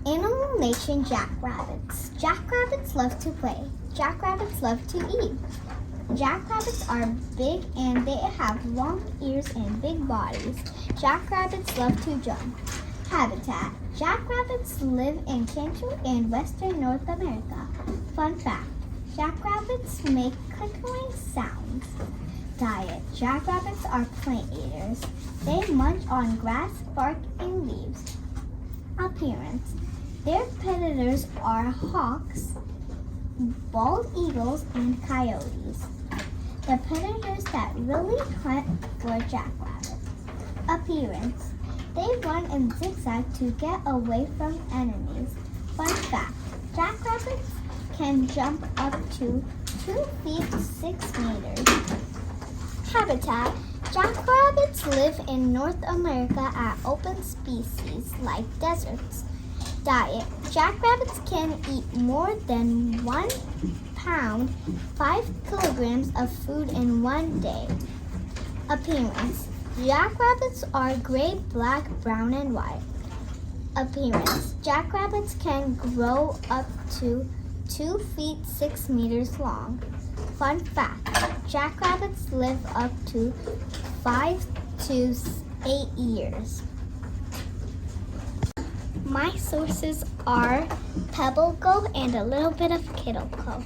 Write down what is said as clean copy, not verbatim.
Animal nation jackrabbits. Jackrabbits love to play. Jackrabbits love to eat. Jackrabbits are big and they have long ears and big bodies. Jackrabbits love to jump. Habitat. Jackrabbits live in Central and Western North America. Fun fact. Jackrabbits make clickering sounds. Diet. Jackrabbits are plant eaters. They munch on grass, bark, and leaves. Appearance. Their predators are hawks, bald eagles, and coyotes. The predators that really hunt were jackrabbits. Appearance. They run in zigzag to get away from enemies. Fun fact. Jackrabbits can jump up to 2 feet 6 meters. Habitat. Jackrabbits live in North America at open species like deserts. Diet. Jackrabbits can eat more than 1 pound, 5 kilograms of food in one day. Appearance. Jackrabbits are gray, black, brown, and white. Appearance. Jackrabbits can grow up to 2 feet 6 meters long. Fun fact. Jackrabbits live up to 5 to 8 years. My sources are PebbleGo and a little bit of KittleCo.